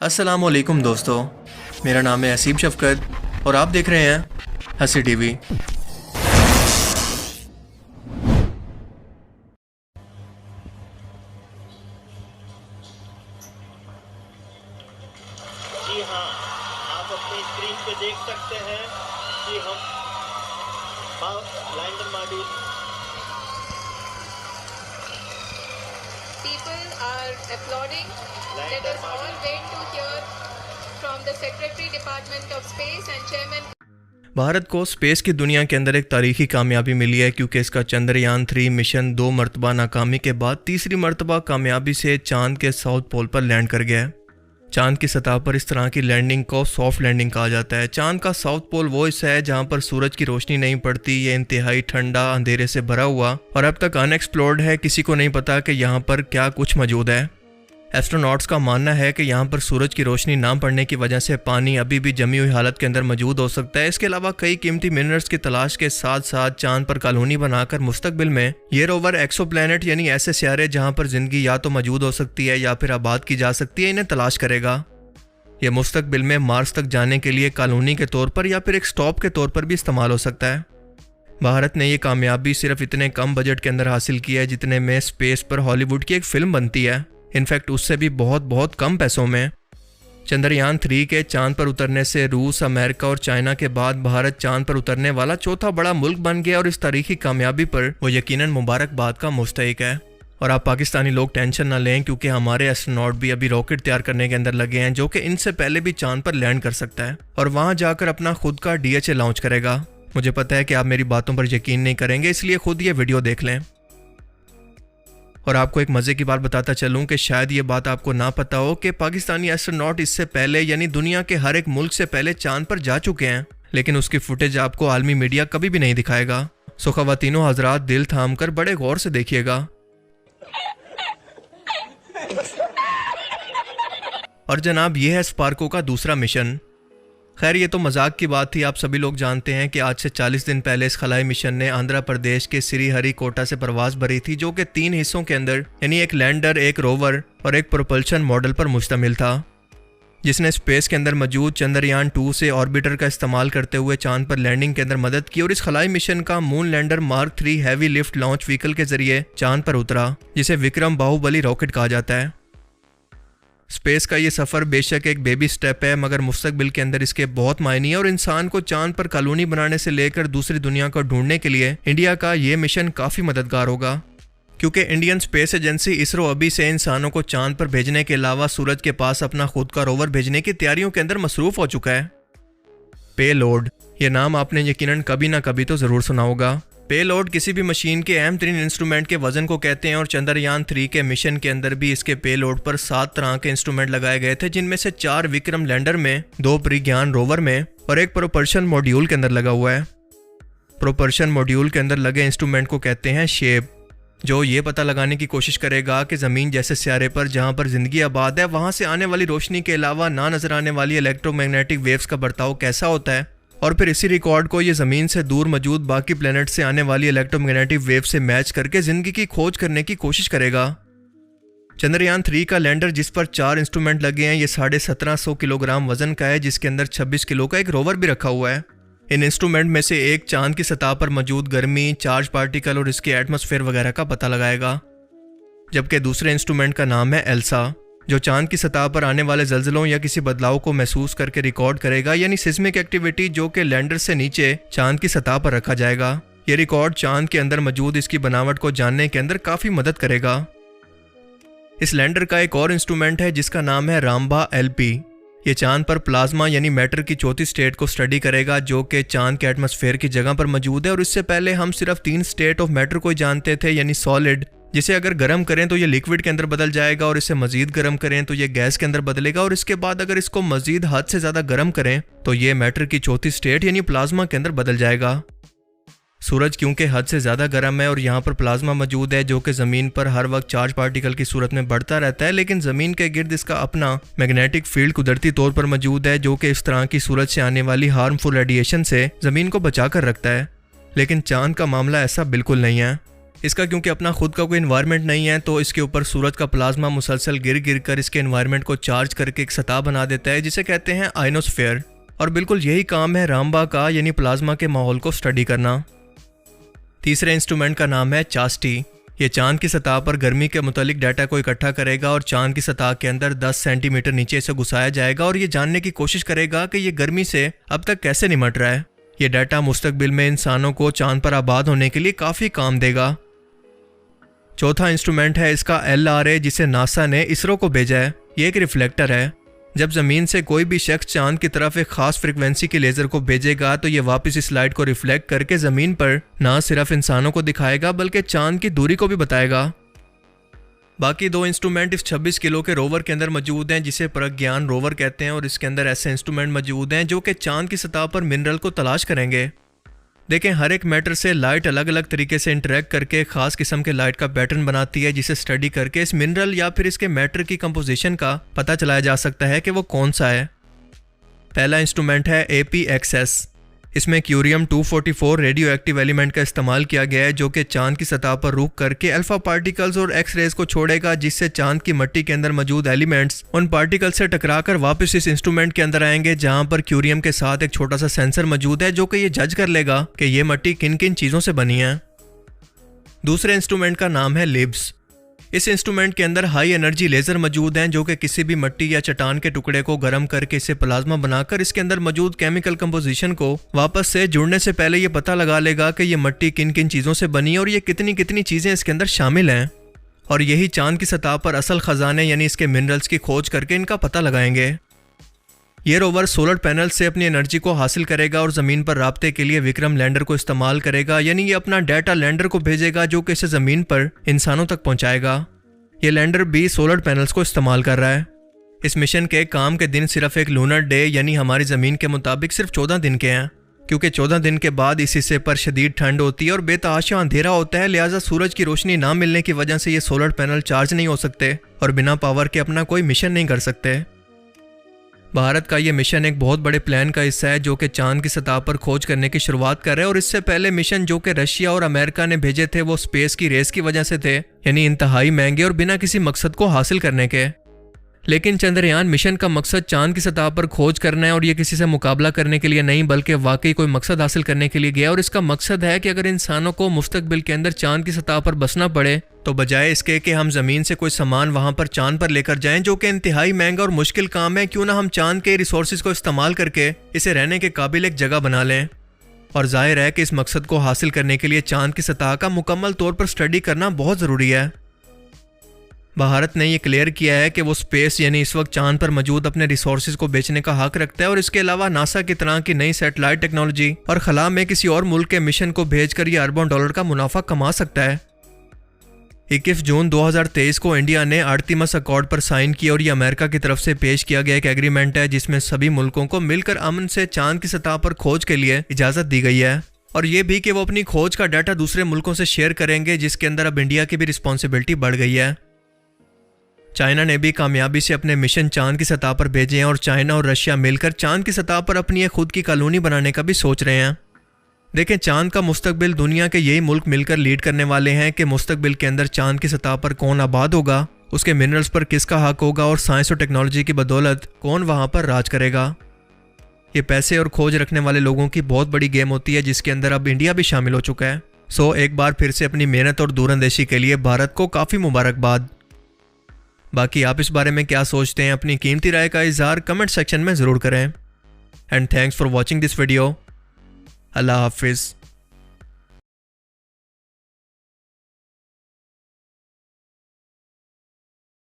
अस्सलामुअलैकुम दोस्तों, मेरा नाम है असीम शफकत और आप देख रहे हैं हंसी टीवी। जी हाँ, आप अपनी स्क्रीन पे देख सकते हैं कि हम lander module People are applauding. Let us all wait to hear from the Secretary Department of Space and Chairman. Bharat को स्पेस की दुनिया के अंदर एक तारीखी कामयाबी मिली है क्योंकि इसका चंद्रयान 3 मिशन 2 मरतबा नाकामी के बाद तीसरी मरतबा कामयाबी से चांद के साउथ पोल पर लैंड कर गया है। चांद की सतह पर इस तरह की लैंडिंग को सॉफ्ट लैंडिंग कहा जाता है। चांद का साउथ पोल वो हिस्सा है जहां पर सूरज की रोशनी नहीं पड़ती। ये इंतहाई ठंडा, अंधेरे से भरा हुआ और अब तक अनएक्सप्लोर्ड है। किसी को नहीं पता कि यहाँ पर क्या कुछ मौजूद है। एस्ट्रोनॉट्स का मानना है कि यहाँ पर सूरज की रोशनी ना पड़ने की वजह से पानी अभी भी जमी हुई हालत के अंदर मौजूद हो सकता है। इसके अलावा कई कीमती मिनरल्स की तलाश के साथ साथ चांद पर कॉलोनी बनाकर मुस्तकबिल में ये रोवर एक्सोप्लैनेट यानी ऐसे सियारे जहाँ पर जिंदगी या तो मौजूद हो सकती है या फिर आबाद की जा सकती है, इन्हें तलाश करेगा। यह मुस्तकबिल में मार्स तक जाने के लिए कॉलोनी के तौर पर या फिर एक स्टॉप के तौर पर भी इस्तेमाल हो सकता है। भारत ने यह कामयाबी सिर्फ इतने कम बजट के अंदर हासिल की है जितने में स्पेस पर हॉलीवुड की एक फिल्म बनती है। इनफैक्ट उससे भी बहुत कम पैसों में। चंद्रयान 3 के चांद पर उतरने से रूस, अमेरिका और चाइना के बाद भारत चांद पर उतरने वाला चौथा बड़ा मुल्क बन गया और इस तारीखी कामयाबी पर वो यकीनन मुबारकबाद का मुस्तहिक है। और आप पाकिस्तानी लोग टेंशन ना लें क्योंकि हमारे एस्ट्रोनॉट भी अभी रॉकेट तैयार करने के अंदर लगे हैं जो कि इनसे पहले भी चांद पर लैंड कर सकता है और वहां जाकर अपना खुद का DHA लॉन्च करेगा। मुझे पता है कि आप मेरी बातों पर यकीन नहीं करेंगे, इसलिए खुद ये वीडियो देख लें। और आपको एक मजे की बात बताता चलूं कि शायद ये बात आपको ना पता हो कि पाकिस्तानी एस्ट्रोनॉट इससे पहले यानी दुनिया के हर एक मुल्क से पहले चांद पर जा चुके हैं, लेकिन उसकी फुटेज आपको आलमी मीडिया कभी भी नहीं दिखाएगा। सो खवातीनो हजरात, दिल थाम कर बड़े गौर से देखिएगा। और जनाब, यह है स्पार्को का दूसरा मिशन। खैर, ये तो मजाक की बात थी। आप सभी लोग जानते हैं कि आज से 40 दिन पहले इस खलाई मिशन ने आंध्र प्रदेश के श्रीहरिकोटा से परवाज भरी थी जो कि 3 हिस्सों के अंदर यानी एक लैंडर, एक रोवर और एक प्रोपल्शन मॉडल पर मुश्तमिल था, जिसने स्पेस के अंदर मौजूद चंद्रयान 2 से ऑर्बिटर का इस्तेमाल करते हुए चांद पर लैंडिंग के अंदर मदद की। और इस खलाई मिशन का moon lander mark 3 heavy lift launch vehicle के जरिए चांद पर उतरा, जिसे विक्रम बाहुबली रॉकेट कहा जाता है। स्पेस का ये सफ़र बेशक एक बेबी स्टेप है, मगर मुस्तकबिल के अंदर इसके बहुत मायने हैं और इंसान को चांद पर कॉलोनी बनाने से लेकर दूसरी दुनिया को ढूंढने के लिए इंडिया का ये मिशन काफ़ी मददगार होगा, क्योंकि इंडियन स्पेस एजेंसी इसरो अभी से इंसानों को चांद पर भेजने के अलावा सूरज के पास अपना खुद का रोवर भेजने की तैयारियों के अंदर मसरूफ हो चुका है। पेलोड, ये नाम आपने यकीनन कभी ना कभी तो ज़रूर सुना होगा। पेलोड किसी भी मशीन के अहम तरीन इंस्ट्रूमेंट के वजन को कहते हैं और चंद्रयान 3 के मिशन के अंदर भी इसके पेलोड पर 7 तरह के इंस्ट्रूमेंट लगाए गए थे, जिनमें से 4 विक्रम लैंडर में, 2 प्रज्ञान रोवर में और एक प्रोपल्शन मॉड्यूल के अंदर लगा हुआ है। प्रोपल्शन मॉड्यूल के अंदर लगे इंस्ट्रूमेंट को कहते हैं शेप, जो ये पता लगाने की कोशिश करेगा कि ज़मीन जैसे सियारे पर जहाँ पर ज़िंदगी आबाद है वहाँ से आने वाली रोशनी के अलावा ना नजर आने वाली इलेक्ट्रोमैग्नेटिक वेव्स का बर्ताव कैसा होता है, और फिर इसी रिकॉर्ड को ये ज़मीन से दूर मौजूद बाकी प्लैनेट से आने वाली इलेक्ट्रोमैग्नेटिक वेव से मैच करके ज़िंदगी की खोज करने की कोशिश करेगा। चंद्रयान 3 का लैंडर, जिस पर 4 इंस्ट्रूमेंट लगे हैं, ये 1750 किलोग्राम वजन का है, जिसके अंदर 26 किलो का एक रोवर भी रखा हुआ है। इन इंस्ट्रूमेंट में से एक चांद की सतह पर मौजूद गर्मी, चार्ज पार्टिकल और इसके एटमॉस्फेयर वगैरह का पता लगाएगा, जबकि दूसरे इंस्ट्रूमेंट का नाम है एल्सा, जो चांद की सतह पर आने वाले जल्जलों या किसी बदलाव को महसूस करके रिकॉर्ड करेगा, यानी सिस्मिक एक्टिविटी, जो कि लैंडर से नीचे चांद की सतह पर रखा जाएगा। यह रिकॉर्ड चांद के अंदर मौजूद इसकी बनावट को जानने के अंदर काफ़ी मदद करेगा। इस लैंडर का एक और इंस्ट्रूमेंट है जिसका नाम है रामबा LP। ये चांद पर प्लाज्मा यानी मैटर की चौथी स्टेट को स्टडी करेगा, जो कि चांद के एटमॉस्फेयर की जगह पर मौजूद है। और इससे पहले हम सिर्फ 3 स्टेट ऑफ मैटर को जानते थे, यानी सॉलिड, जिसे अगर गर्म करें तो ये लिक्विड के अंदर बदल जाएगा और इसे मजीद गर्म करें तो ये गैस के अंदर बदलेगा, और इसके बाद अगर इसको मजीद हद से ज़्यादा गर्म करें तो ये मैटर की चौथी स्टेट यानी प्लाज्मा के अंदर बदल जाएगा। सूरज क्योंकि हद से ज़्यादा गर्म है और यहाँ पर प्लाज्मा मौजूद है, जो कि ज़मीन पर हर वक्त चार्ज पार्टिकल की सूरत में बढ़ता रहता है, लेकिन ज़मीन के गिर्द इसका अपना मैग्नेटिक फील्ड कुदरती तौर पर मौजूद है, जो कि इस तरह की सूरज से आने वाली हार्मफुल रेडिएशन से ज़मीन को बचा कर रखता है। लेकिन चांद का मामला ऐसा बिल्कुल नहीं है। इसका क्योंकि अपना खुद का कोई इन्वायरमेंट नहीं है तो इसके ऊपर सूरज का प्लाज्मा मुसलसल गिर गिर कर इसके इन्वायरमेंट को चार्ज करके एक सतह बना देता है जिसे कहते हैं आयनोस्फीयर। और बिल्कुल यही काम है रामबा का, यानी प्लाज्मा के माहौल को स्टडी करना। तीसरे इंस्ट्रूमेंट का नाम है चास्टी। ये चांद की सतह पर गर्मी के मुतालिक डाटा को इकट्ठा करेगा और चांद की सतह के अंदर 10 सेंटीमीटर नीचे इसे घुसाया जाएगा और ये जानने की कोशिश करेगा कि ये गर्मी से अब तक कैसे निमट रहा है। ये डाटा मुस्तकबिल में इंसानों को चांद पर आबाद होने के लिए काफ़ी काम देगा। चौथा इंस्ट्रूमेंट है इसका LRA, जिसे नासा ने इसरो को भेजा है। ये एक रिफ्लेक्टर है। जब ज़मीन से कोई भी शख्स चांद की तरफ एक ख़ास फ्रिक्वेंसी की लेज़र को भेजेगा तो ये वापस इस लाइट को रिफ्लेक्ट करके ज़मीन पर ना सिर्फ इंसानों को दिखाएगा बल्कि चांद की दूरी को भी बताएगा। बाकी 2 इंस्ट्रूमेंट इस 26 किलो के रोवर के अंदर मौजूद हैं जिसे प्रज्ञान रोवर कहते हैं और इसके अंदर ऐसे इंस्ट्रूमेंट मौजूद हैं जो कि चांद की सतह पर मिनरल को तलाश करेंगे। देखें, हर एक मैटर से लाइट अलग अलग तरीके से इंटरेक्ट करके एक खास किस्म के लाइट का पैटर्न बनाती है जिसे स्टडी करके इस मिनरल या फिर इसके मैटर की कंपोजिशन का पता चलाया जा सकता है कि वो कौन सा है। पहला इंस्ट्रूमेंट है APXS। इसमें क्यूरियम 244 रेडियो एक्टिव एलिमेंट का इस्तेमाल किया गया है जो कि चांद की सतह पर रुक करके अल्फा पार्टिकल्स और एक्स रेज को छोड़ेगा, जिससे चांद की मिट्टी के अंदर मौजूद एलिमेंट्स उन पार्टिकल्स से टकराकर वापस इस इंस्ट्रूमेंट के अंदर आएंगे जहां पर क्यूरियम के साथ एक छोटा सा सेंसर मौजूद है जो कि ये जज कर लेगा कि ये मिट्टी किन किन चीज़ों से बनी है। दूसरे इंस्ट्रूमेंट का नाम है लिब्स। इस इंस्ट्रूमेंट के अंदर हाई एनर्जी लेज़र मौजूद हैं जो कि किसी भी मिट्टी या चट्टान के टुकड़े को गर्म करके इसे प्लाज्मा बनाकर इसके अंदर मौजूद केमिकल कंपोजिशन को वापस से जुड़ने से पहले ये पता लगा लेगा कि ये मिट्टी किन किन चीज़ों से बनी है और ये कितनी कितनी चीज़ें इसके अंदर शामिल हैं। और यही चांद की सतह पर असल खजाने यानी इसके मिनरल्स की खोज करके इनका पता लगाएंगे। ये रोवर सोलर पैनल से अपनी एनर्जी को हासिल करेगा और ज़मीन पर राब्ते के लिए विक्रम लैंडर को इस्तेमाल करेगा, यानी ये अपना डाटा लैंडर को भेजेगा जो कि इसे ज़मीन पर इंसानों तक पहुंचाएगा। ये लैंडर भी सोलर पैनल्स को इस्तेमाल कर रहा है। इस मिशन के काम के दिन सिर्फ एक लूनर डे यानी हमारी ज़मीन के मुताबिक सिर्फ 14 दिन के हैं, क्योंकि 14 दिन के बाद इस हिस्से पर शदीद ठंड होती है और बेतहाशा अंधेरा होता है, लिहाजा सूरज की रोशनी ना मिलने की वजह से ये सोलर पैनल चार्ज नहीं हो सकते और बिना पावर के अपना कोई मिशन नहीं कर सकते। भारत का ये मिशन एक बहुत बड़े प्लान का हिस्सा है जो कि चांद की सतह पर खोज करने की शुरुआत कर रहे हैं और इससे पहले मिशन जो कि रशिया और अमेरिका ने भेजे थे वो स्पेस की रेस की वजह से थे, यानी इंतहाई महंगे और बिना किसी मकसद को हासिल करने के। लेकिन चंद्रयान मिशन का मकसद चांद की सतह पर खोज करना है और ये किसी से मुकाबला करने के लिए नहीं बल्कि वाकई कोई मकसद हासिल करने के लिए गया और इसका मकसद है कि अगर इंसानों को मुस्तकबिल के अंदर चांद की सतह पर बसना पड़े तो बजाय इसके कि हम ज़मीन से कोई सामान वहाँ पर चांद पर लेकर जाएं जो कि इंतहाई महंगा और मुश्किल काम है, क्यों ना हम चांद के रिसोर्सेज को इस्तेमाल करके इसे रहने के काबिल एक जगह बना लें। और जाहिर है कि इस मकसद को हासिल करने के लिए चांद की सतह का मुकम्मल तौर पर स्टडी करना बहुत ज़रूरी है। भारत ने यह क्लियर किया है कि वो स्पेस यानी इस वक्त चांद पर मौजूद अपने रिसोर्सेज को बेचने का हक रखता है और इसके अलावा नासा की तरह की नई सैटेलाइट टेक्नोलॉजी और खला में किसी और मुल्क के मिशन को भेजकर ये अरबों डॉलर का मुनाफा कमा सकता है। 21 जून 2023 को इंडिया ने आर्टिमस अकॉर्ड पर साइन किया और ये अमेरिका की तरफ से पेश किया गया एक एग्रीमेंट है जिसमें सभी मुल्कों को मिलकर अमन से चांद की सतह पर खोज के लिए इजाज़त दी गई है और ये भी कि वो अपनी खोज का डाटा दूसरे मुल्कों से शेयर करेंगे, जिसके अंदर अब इंडिया की भी रिस्पॉन्सिबिलिटी बढ़ गई है। चाइना ने भी कामयाबी से अपने मिशन चांद की सतह पर भेजे हैं और चाइना और रशिया मिलकर चांद की सतह पर अपनी एक खुद की कॉलोनी बनाने का भी सोच रहे हैं। देखें, चांद का मुस्तकबिल दुनिया के यही मुल्क मिलकर लीड करने वाले हैं कि मुस्तकबिल के अंदर चांद की सतह पर कौन आबाद होगा, उसके मिनरल्स पर किसका हक होगा और साइंस और टेक्नोलॉजी की बदौलत कौन वहाँ पर राज करेगा। ये पैसे और खोज रखने वाले लोगों की बहुत बड़ी गेम होती है जिसके अंदर अब इंडिया भी शामिल हो चुका है। सो एक बार फिर से अपनी मेहनत और दूरंदेशी के लिए भारत को काफ़ी मुबारकबाद। बाकी आप इस बारे में क्या सोचते हैं, अपनी कीमती राय का इज़हार कमेंट सेक्शन में ज़रूर करें। And thanks for watching this video. अल्लाह हाफिज़।